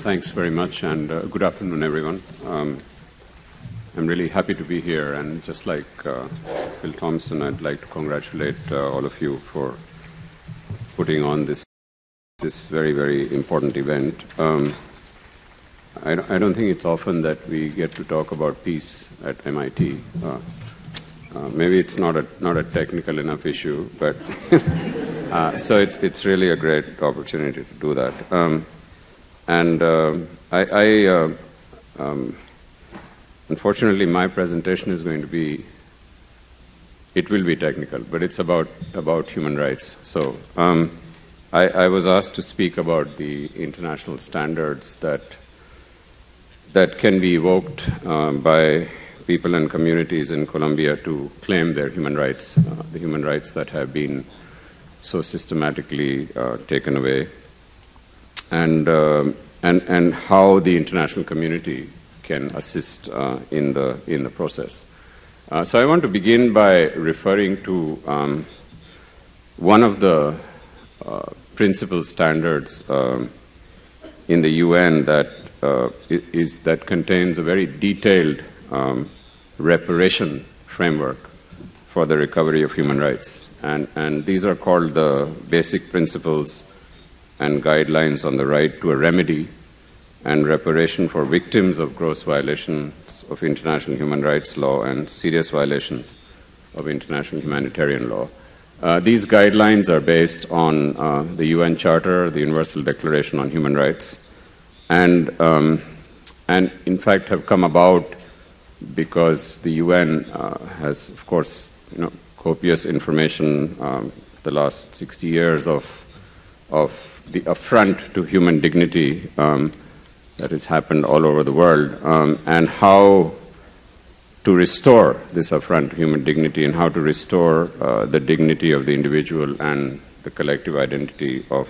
Thanks very much, and good afternoon, everyone. I'm really happy to be here, and just like Phil Thompson, I'd like to congratulate all of you for putting on this very, very important event. I don't think it's often that we get to talk about peace at MIT. Maybe it's not a technical enough issue, but so it's really a great opportunity to do that. Unfortunately, my presentation is going to be, it will be technical, but it's about human rights. So I was asked to speak about the international standards that can be evoked by people and communities in Colombia to claim their human rights, the human rights that have been so systematically taken away, and how the international community can assist in the process. So I want to begin by referring to one of the principal standards in the UN that contains a very detailed reparation framework for the recovery of human rights. And these are called the Basic Principles and Guidelines on the Right to a Remedy and Reparation for Victims of Gross Violations of International Human Rights Law and Serious Violations of International Humanitarian Law. These guidelines are based on the UN Charter, the Universal Declaration on Human Rights, and in fact have come about because the UN has, of course, copious information the last 60 years of the affront to human dignity that has happened all over the world, and how to restore this affront to human dignity and how to restore the dignity of the individual and the collective identity of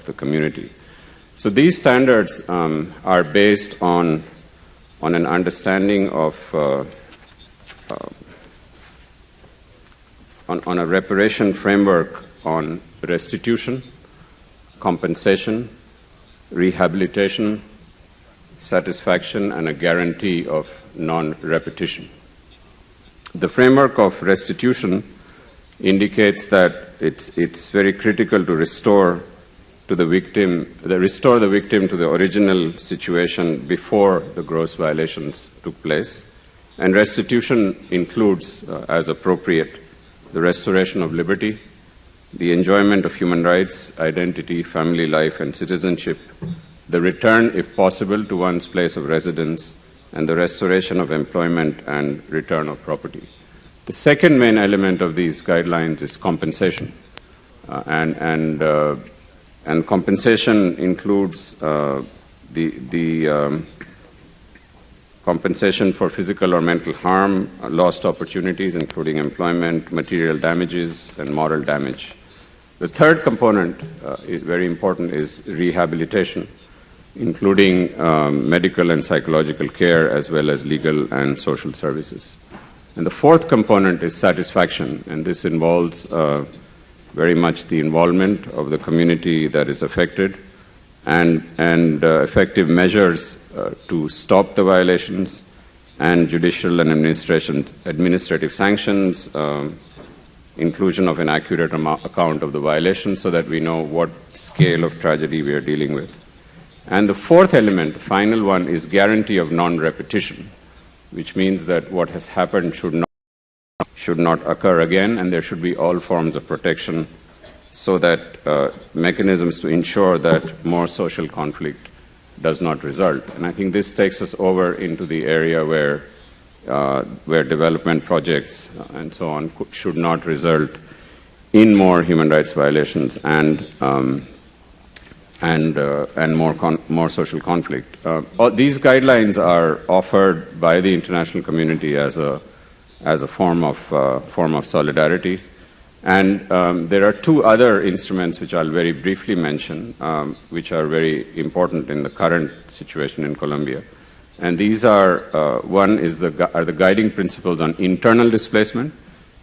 the community. So these standards are based on an understanding of on a reparation framework on restitution, compensation, rehabilitation, satisfaction, and a guarantee of non-repetition. The framework of restitution indicates that it's very critical to restore the victim to the original situation before the gross violations took place. And restitution includes, as appropriate, the restoration of liberty, the enjoyment of human rights, identity, family life, and citizenship, the return, if possible, to one's place of residence, and the restoration of employment and return of property. The second main element of these guidelines is compensation, and compensation includes the compensation for physical or mental harm, lost opportunities, including employment, material damages, and moral damage. The third component, is very important, is rehabilitation, including medical and psychological care, as well as legal and social services. And the fourth component is satisfaction, and this involves very much the involvement of the community that is affected and effective measures to stop the violations, and judicial and administrative sanctions, inclusion of an accurate account of the violation so that we know what scale of tragedy we are dealing with. And the fourth element, the final one, is guarantee of non-repetition, which means that what has happened should not occur again, and there should be all forms of protection so that mechanisms to ensure that more social conflict does not result. And I think this takes us over into the area where development projects and so on should not result in more human rights violations and more social conflict. These guidelines are offered by the international community as a form of solidarity, and there are two other instruments which I'll very briefly mention, which are very important in the current situation in Colombia. And these are one is the guiding principles on internal displacement,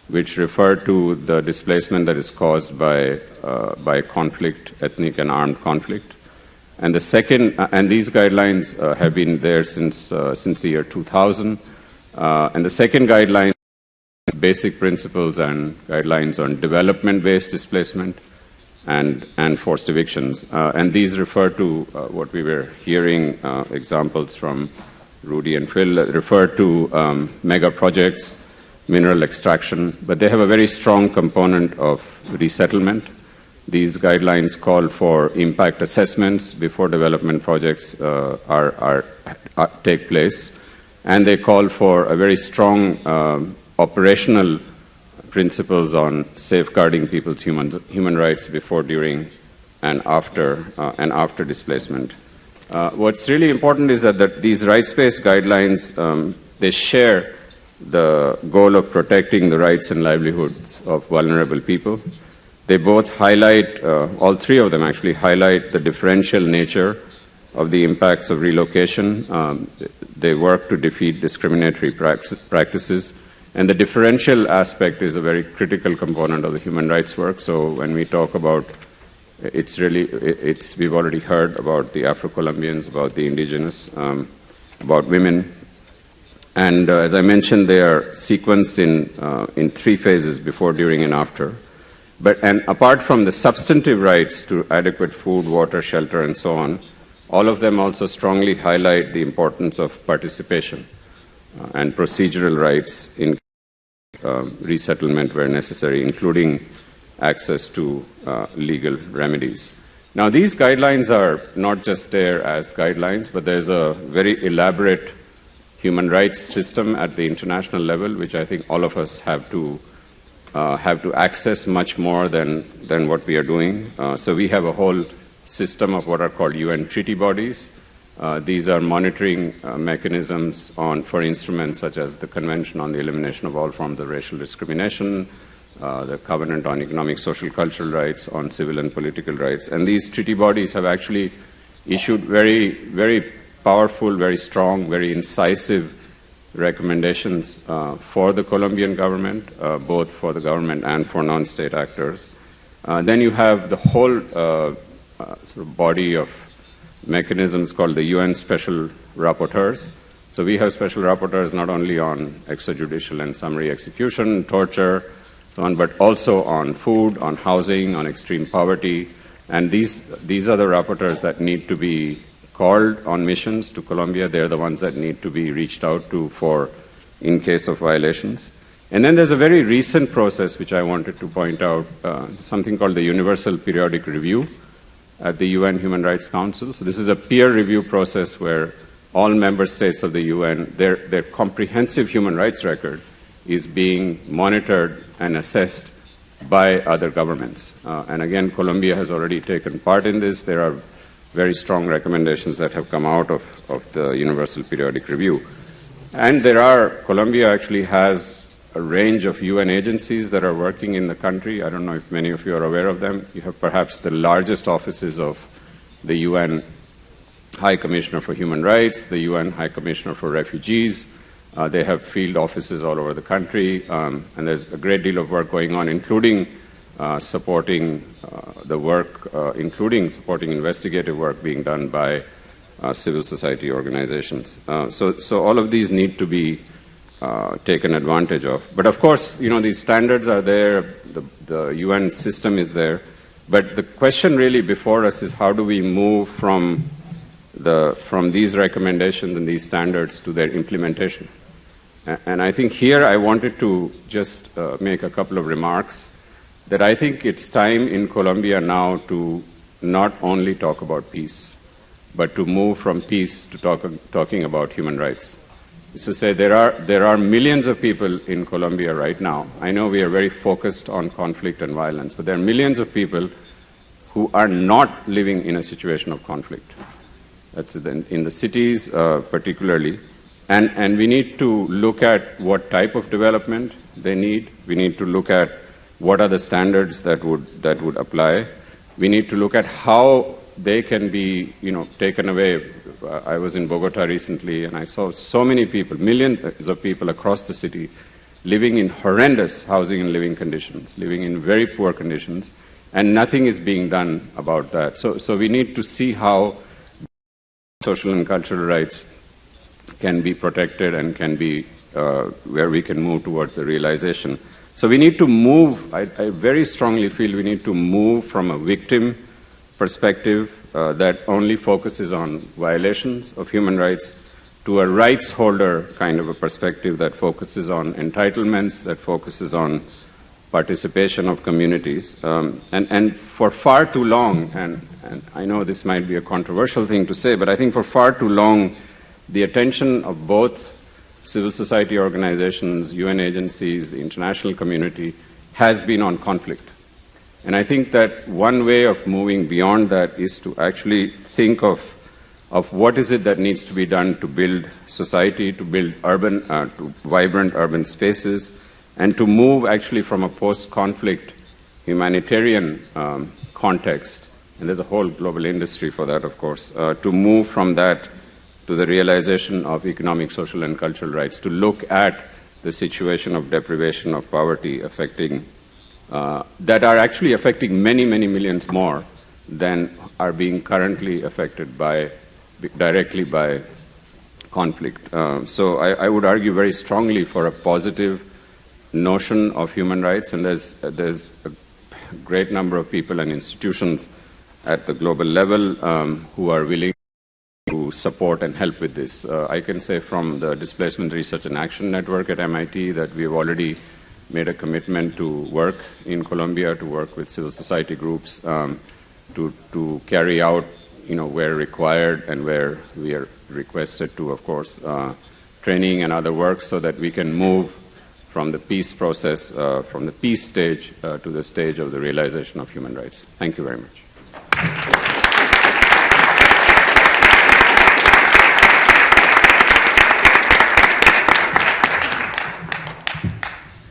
which refer to the displacement that is caused by conflict, ethnic and armed conflict. And the second, and these guidelines have been there since the year 2000. And the second guideline, basic principles and guidelines on development-based displacement and forced evictions. And these refer to what we were hearing, examples from Rudy and Phil, refer to mega projects, mineral extraction, but they have a very strong component of resettlement. These guidelines call for impact assessments before development projects take place, and they call for a very strong operational principles on safeguarding people's human rights before, during, and after displacement. What's really important is that these rights-based guidelines, they share the goal of protecting the rights and livelihoods of vulnerable people. They both highlight, all three of them actually highlight the differential nature of the impacts of relocation. They work to defeat discriminatory practices. And the differential aspect is a very critical component of the human rights work. So when we talk about, we've already heard about the Afro-Colombians, about the indigenous, about women. And as I mentioned, they are sequenced in three phases: before, during, and after. And apart from the substantive rights to adequate food, water, shelter, and so on, all of them also strongly highlight the importance of participation and procedural rights in resettlement where necessary, including access to legal remedies. Now, these guidelines are not just there as guidelines, but there's a very elaborate human rights system at the international level, which I think all of us have to access much more than what we are doing. So we have a whole system of what are called UN treaty bodies. These are monitoring mechanisms for instruments such as the Convention on the Elimination of All Forms of Racial Discrimination, the Covenant on Economic, Social, Cultural Rights, on Civil and Political Rights. And these treaty bodies have actually issued very, very powerful, very strong, very incisive recommendations for the Colombian government, both for the government and for non-state actors. Then you have the whole sort of body of mechanisms called the UN Special Rapporteurs. So we have special rapporteurs not only on extrajudicial and summary execution, torture, so on, but also on food, on housing, on extreme poverty. And these are the rapporteurs that need to be called on missions to Colombia. They're the ones that need to be reached out to in case of violations. And then there's a very recent process which I wanted to point out, something called the Universal Periodic Review at the UN Human Rights Council. So this is a peer review process where all member states of the UN, their comprehensive human rights record is being monitored and assessed by other governments. And again, Colombia has already taken part in this. There are very strong recommendations that have come out of the Universal Periodic Review. And Colombia actually has a range of UN agencies that are working in the country. I don't know if many of you are aware of them. You have perhaps the largest offices of the UN High Commissioner for Human Rights, the UN High Commissioner for Refugees. They have field offices all over the country, and there's a great deal of work going on, including supporting the work, including supporting investigative work being done by civil society organizations. So all of these need to be taken advantage of. But of course, these standards are there, the UN system is there, but the question really before us is how do we move from these recommendations and these standards to their implementation? And I think here I wanted to just make a couple of remarks that I think it's time in Colombia now to not only talk about peace, but to move from peace to talking about human rights. So say there are millions of people in Colombia right now. I know we are very focused on conflict and violence, but there are millions of people who are not living in a situation of conflict. That's in the cities particularly. And we need to look at what type of development they need. We need to look at what are the standards that would apply. We need to look at how they can be, taken away. I was in Bogota recently, and I saw so many people, millions of people across the city, living in horrendous housing and living conditions, living in very poor conditions, and nothing is being done about that. So we need to see how social and cultural rights can be protected and can be where we can move towards the realization. So we need to move, I very strongly feel we need to move from a victim perspective that only focuses on violations of human rights to a rights holder kind of a perspective that focuses on entitlements, that focuses on participation of communities. And for far too long, and I know this might be a controversial thing to say, but I think for far too long, the attention of both civil society organizations, UN agencies, the international community has been on conflict. And I think that one way of moving beyond that is to actually think of what is it that needs to be done to build society, to build urban, to vibrant urban spaces, and to move actually from a post-conflict humanitarian context, and there's a whole global industry for that, of course, to move from that to the realization of economic, social, and cultural rights, to look at the situation of deprivation, of poverty affecting, that are actually affecting many, many millions more than are being currently affected directly by conflict. So I would argue very strongly for a positive notion of human rights, and there's a great number of people and institutions at the global level who are willing to support and help with this. I can say from the Displacement Research and Action Network at MIT that we have already made a commitment to work in Colombia, to work with civil society groups, to carry out, where required and where we are requested to, of course, training and other work so that we can move from the peace process, from the peace stage to the stage of the realization of human rights. Thank you very much.